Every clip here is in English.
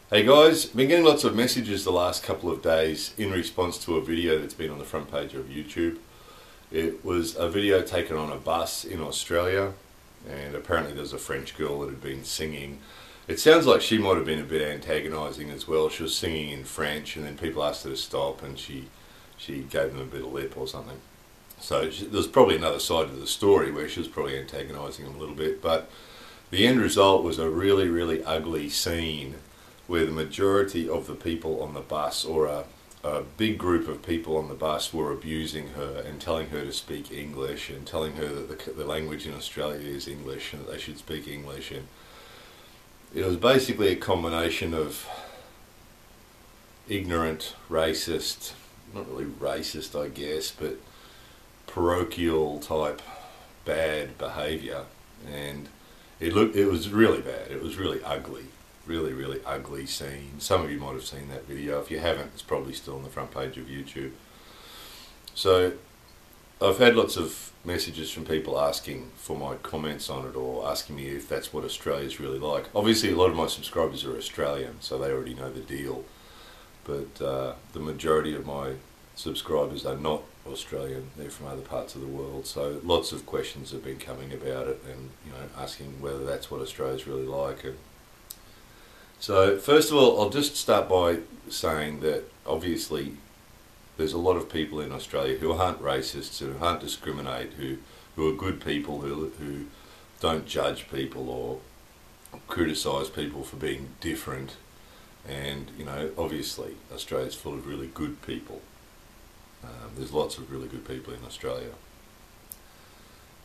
Hey guys, been getting lots of messages the last couple of days in response to a video that's been on the front page of YouTube. It was a video taken on a bus in Australia, and apparently there's a French girl that had been singing. It sounds like she might have been a bit antagonising as well. She was singing in French and then people asked her to stop and she gave them a bit of lip or something. So there's probably another side to the story where she was probably antagonising them a little bit, but the end result was a really, really ugly scene where the majority of the people on the bus, or a big group of people on the bus, were abusing her and telling her to speak English and telling her that the language in Australia is English and that they should speak English. And it was basically a combination of ignorant, racist, not really racist I guess, but parochial type bad behaviour, and it was really bad. It was really ugly. Really, really ugly scene. Some of you might have seen that video. If you haven't, it's probably still on the front page of YouTube. So I've had lots of messages from people asking for my comments on it, or asking me if that's what Australia's really like. Obviously a lot of my subscribers are Australian, so they already know the deal, but the majority of my subscribers are not Australian. They're from other parts of the world, so lots of questions have been coming about it, and asking whether that's what Australia's really like. And so first of all, I'll just start by saying that obviously there's a lot of people in Australia who aren't racists, who aren't discriminate, who are good people, who don't judge people or criticise people for being different. And obviously Australia's full of really good people. There's lots of really good people in Australia.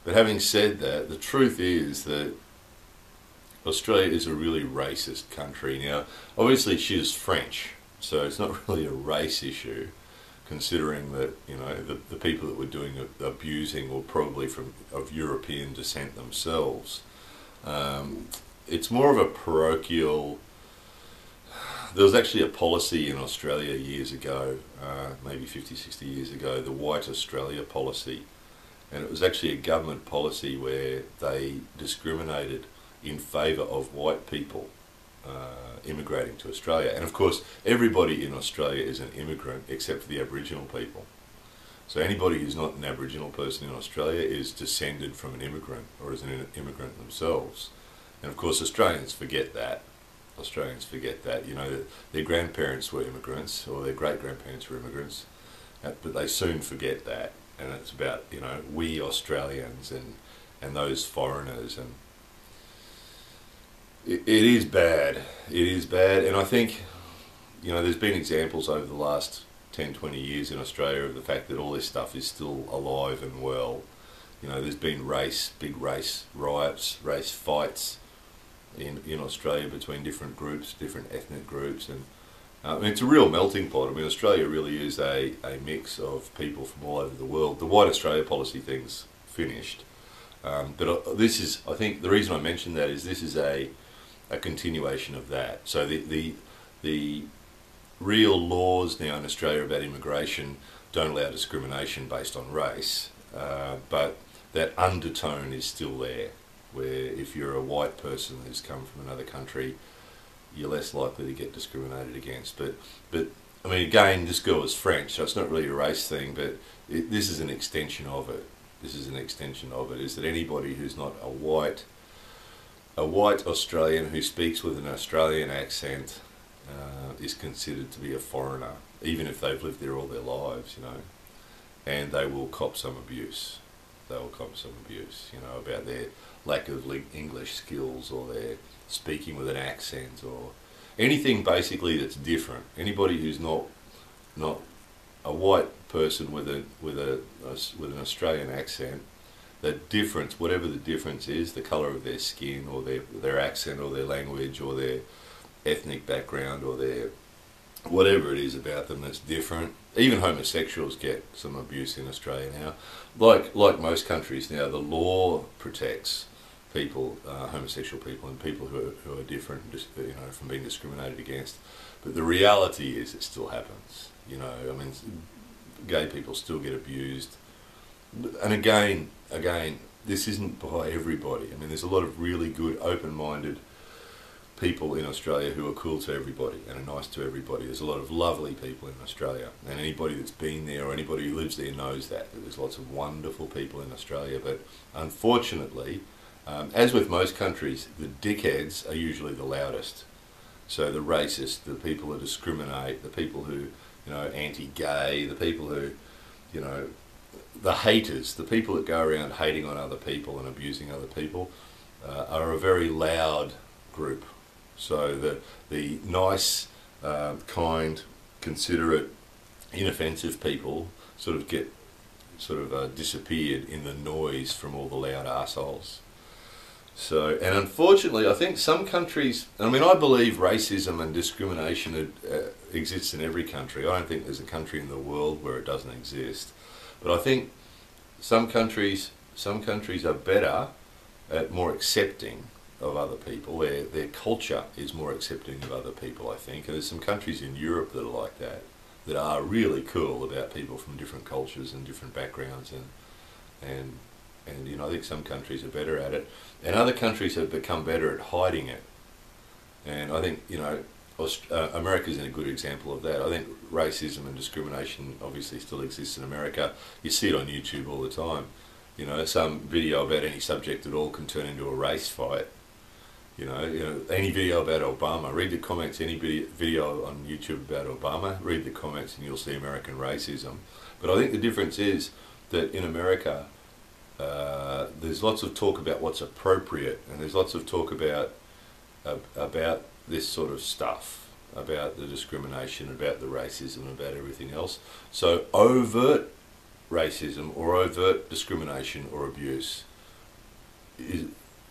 But having said that, the truth is that Australia is a really racist country. Now, obviously she's French, so it's not really a race issue, considering that the people that were doing the abusing were probably of European descent themselves. It's more of a parochial. There was actually a policy in Australia years ago, maybe 50, 60 years ago, the White Australia policy, and it was actually a government policy where they discriminated in favour of white people immigrating to Australia. And of course everybody in Australia is an immigrant except for the Aboriginal people. So anybody who's not an Aboriginal person in Australia is descended from an immigrant, or is an immigrant themselves. And of course Australians forget that. That their grandparents were immigrants, or their great-grandparents were immigrants, but they soon forget that, and it's about we Australians and those foreigners. And it is bad. It is bad, and I think there's been examples over the last 10, 20 years in Australia of the fact that all this stuff is still alive and well. There's been big race riots, race fights in Australia between different groups, different ethnic groups, and it's a real melting pot. I mean, Australia really is a mix of people from all over the world. The White Australia policy thing's finished, but I think the reason I mention that is this is a continuation of that. So the real laws now in Australia about immigration don't allow discrimination based on race, but that undertone is still there, where if you're a white person who's come from another country, you're less likely to get discriminated against. But I mean, again, this girl is French, so it's not really a race thing, but this is an extension of it. Is that anybody who's not a white Australian who speaks with an Australian accent is considered to be a foreigner, even if they've lived there all their lives, and they will cop some abuse. About their lack of English skills, or their speaking with an accent, or anything basically that's different. Anybody who's not a white person with an Australian accent, that difference, whatever the difference is, the colour of their skin, or their accent, or their language, or their ethnic background, or their whatever it is about them that's different. Even homosexuals get some abuse in Australia now. Like most countries now, the law protects people, homosexual people, and people who are different, from being discriminated against. But the reality is it still happens. I mean, gay people still get abused. And again, this isn't by everybody. I mean, there's a lot of really good, open-minded people in Australia who are cool to everybody and are nice to everybody. There's a lot of lovely people in Australia, and anybody that's been there or anybody who lives there knows that there's lots of wonderful people in Australia. But unfortunately, as with most countries, the dickheads are usually the loudest. So the racists, the people who discriminate, the people who, anti-gay, the people who, the haters, the people that go around hating on other people and abusing other people, are a very loud group. So the nice, kind, considerate, inoffensive people sort of get disappeared in the noise from all the loud arseholes. So, and unfortunately, I think some countries, I believe racism and discrimination exists in every country. I don't think there's a country in the world where it doesn't exist. But I think some countries are better at more accepting of other people. Their culture is more accepting of other people, I think. And there's some countries in Europe that are like that are really cool about people from different cultures and different backgrounds, and I think some countries are better at it, and other countries have become better at hiding it. And I think America's in a good example of that. I think racism and discrimination obviously still exists in America. You see it on YouTube all the time. Some video about any subject at all can turn into a race fight. Any video about Obama, read the comments. Any video on YouTube about Obama, read the comments, and you'll see American racism. But I think the difference is that in America, there's lots of talk about what's appropriate, and there's lots of talk about this sort of stuff, about the discrimination, about the racism, about everything else. So overt racism or overt discrimination or abuse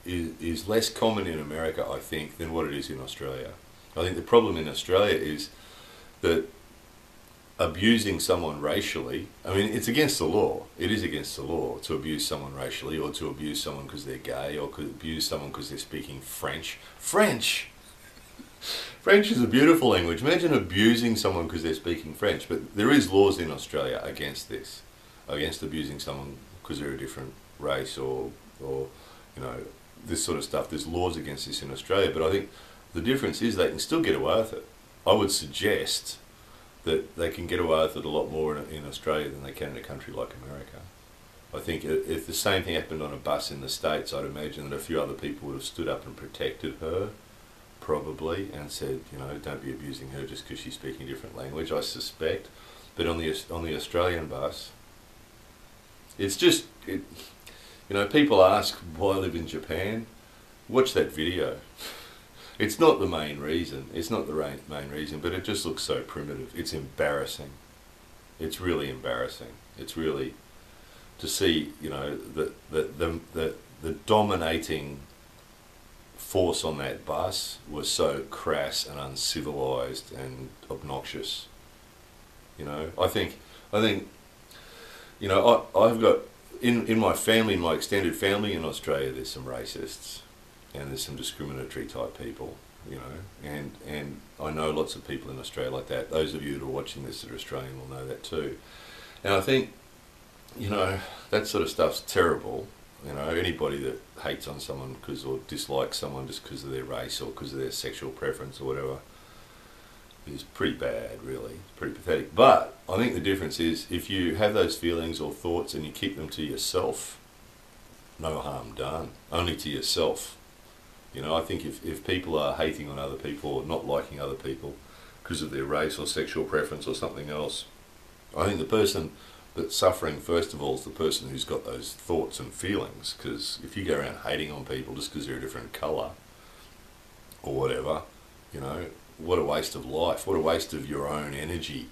is less common in America, I think, than what it is in Australia. I think the problem in Australia is that abusing someone racially, it's against the law. It is against the law to abuse someone racially, or to abuse someone because they're gay, or to abuse someone because they're speaking French. French is a beautiful language. Imagine abusing someone because they're speaking French. But there is laws in Australia against this, against abusing someone because they're a different race, or this sort of stuff. There's laws against this in Australia, but I think the difference is they can still get away with it. I would suggest that they can get away with it a lot more in Australia than they can in a country like America. I think if the same thing happened on a bus in the States, I'd imagine that a few other people would have stood up and protected her, probably, and said, don't be abusing her just because she's speaking a different language, I suspect. But on the Australian bus, it's just... people ask why I live in Japan. Watch that video. It's not the main reason. It's not the main reason, but it just looks so primitive. It's embarrassing. It's really embarrassing. It's really to see, the dominating force on that bus was so crass and uncivilized and obnoxious. I think, I've got. In my family, in my extended family in Australia, there's some racists and there's some discriminatory type people, and I know lots of people in Australia like that. Those of you that are watching this that are Australian will know that too. And I think, that sort of stuff's terrible. Anybody that hates on someone or dislikes someone just because of their race or because of their sexual preference or whatever is pretty bad, really. It's pretty pathetic. But I think the difference is if you have those feelings or thoughts and you keep them to yourself, no harm done. Only to yourself. I think if people are hating on other people or not liking other people because of their race or sexual preference or something else, I think the person that's suffering first of all is the person who's got those thoughts and feelings. Because if you go around hating on people just because they're a different colour or whatever, what a waste of life. What a waste of your own energy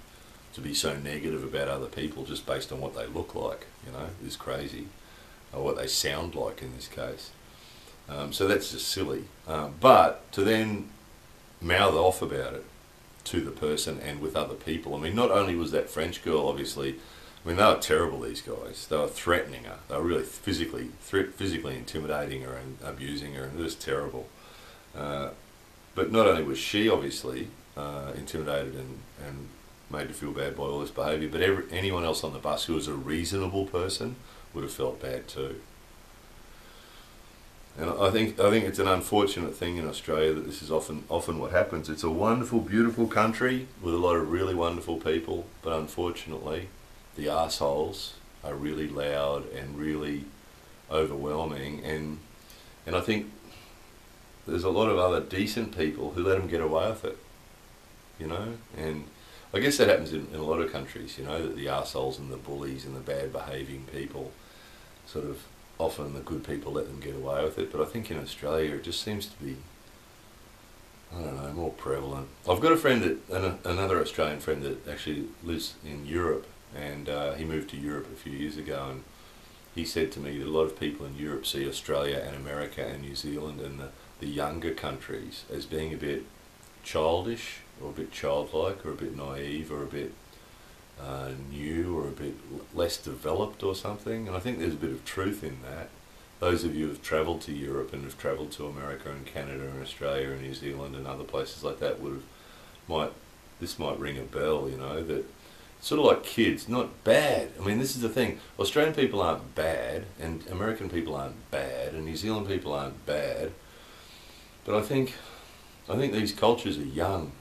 to be so negative about other people just based on what they look like, is crazy. Or what they sound like in this case. So that's just silly. But to then mouth off about it to the person and with other people. Not only was that French girl, obviously, they were terrible, these guys. They were threatening her. They were really physically intimidating her and abusing her, and it was terrible. But not only was she obviously intimidated and made to feel bad by all this behaviour, but anyone else on the bus who was a reasonable person would have felt bad too. And I think it's an unfortunate thing in Australia that this is often what happens. It's a wonderful, beautiful country with a lot of really wonderful people, but unfortunately, the arseholes are really loud and really overwhelming. And I think there's a lot of other decent people who let them get away with it, you know. And I guess that happens in a lot of countries, you know, that the arseholes and the bullies and the bad behaving people sort of, often the good people let them get away with it. But I think in Australia it just seems to be, I don't know, more prevalent. I've got a friend another Australian friend that actually lives in Europe, and he moved to Europe a few years ago, and he said to me that a lot of people in Europe see Australia and America and New Zealand and the younger countries as being a bit childish, or a bit childlike, or a bit naive, or a bit new, or a bit less developed or something. And I think there's a bit of truth in that. Those of you who have travelled to Europe and have travelled to America and Canada and Australia and New Zealand and other places like that this might ring a bell, you know, that it's sort of like kids, not bad. I mean, this is the thing. Australian people aren't bad, and American people aren't bad, and New Zealand people aren't bad. But I think these cultures are young.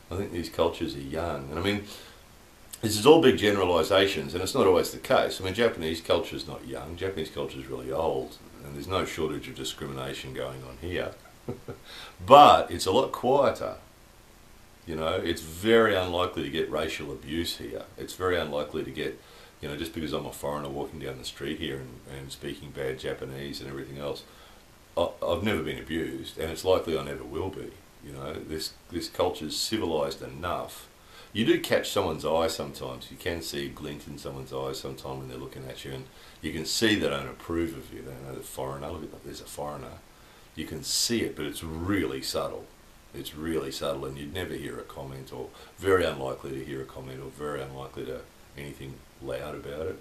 I think these cultures are young. And I mean, this is all big generalisations, and it's not always the case. I mean, Japanese culture is not young. Japanese culture is really old, and there's no shortage of discrimination going on here. But it's a lot quieter. You know, it's very unlikely to get racial abuse here. It's very unlikely to get, you know, just because I'm a foreigner walking down the street here and speaking bad Japanese and everything else, I've never been abused, and it's likely I never will be. You know, this culture's civilised enough. You do catch someone's eye sometimes. You can see a glint in someone's eyes sometimes when they're looking at you, and you can see they don't approve of you. They know the foreigner. Look at that, there's a foreigner. You can see it, but it's really subtle. It's really subtle, and you'd never hear a comment, or very unlikely to hear a comment, or very unlikely to anything loud about it.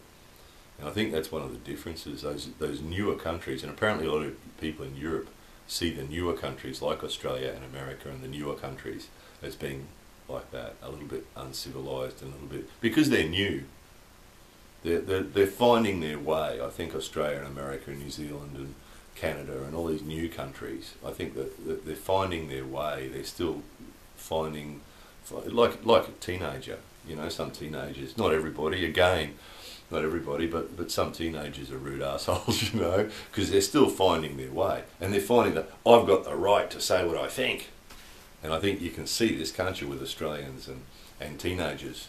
And I think that's one of the differences. Those newer countries, and apparently a lot of people in Europe see the newer countries like Australia and America and the newer countries as being like that, a little bit uncivilized, and a little bit, because they're new. They're finding their way. I think Australia and America and New Zealand and Canada and all these new countries, I think that they're finding their way. They're still finding, like a teenager, you know, some teenagers, not everybody, again, not everybody, but some teenagers are rude assholes, you know, because they're still finding their way. And they're finding that I've got the right to say what I think. And I think you can see this, can't you, with Australians and teenagers.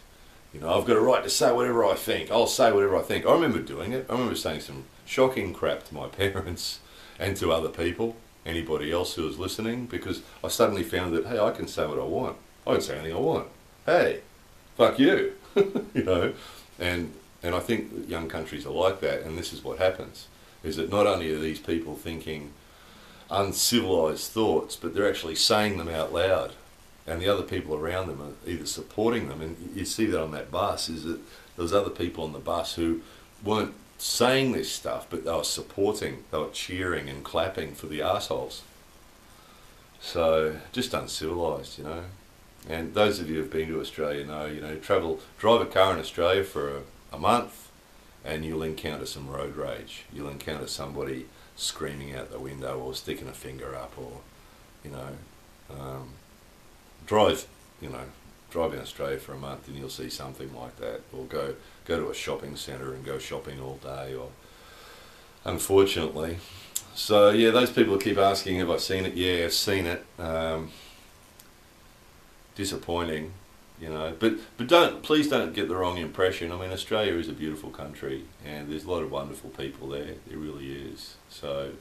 You know, I've got a right to say whatever I think. I'll say whatever I think. I remember doing it. I remember saying some shocking crap to my parents and to other people, anybody else who was listening, because I suddenly found that, hey, I can say what I want. I can say anything I want. Hey, fuck you. You know, and I think that young countries are like that, and this is what happens, is that not only are these people thinking uncivilized thoughts, but they're actually saying them out loud, and the other people around them are either supporting them. And you see that on that bus, is that there's other people on the bus who weren't saying this stuff, but they were supporting, they were cheering and clapping for the arseholes. So just uncivilized, you know. And those of you who've been to Australia know, you know, drive a car in Australia for a month and you'll encounter some road rage. You'll encounter somebody screaming out the window or sticking a finger up, or, you know, drive in Australia for a month and you'll see something like that. Or go to a shopping centre and go shopping all day, or unfortunately. So yeah, those people keep asking, have I seen it? Yeah, I've seen it. Disappointing, you know, but please don't get the wrong impression. I mean, Australia is a beautiful country and there's a lot of wonderful people there. There really is. So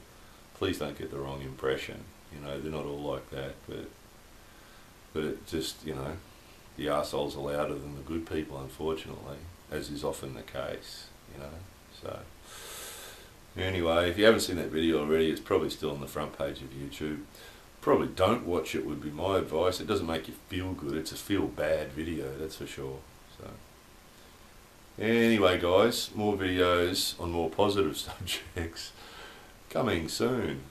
please don't get the wrong impression. You know, they're not all like that, but it just, you know, the arseholes are louder than the good people, unfortunately, as is often the case, you know. So anyway, if you haven't seen that video already, it's probably still on the front page of YouTube. Probably don't watch it would be my advice. It doesn't make you feel good. It's a feel bad video, that's for sure. So anyway guys, more videos on more positive subjects coming soon.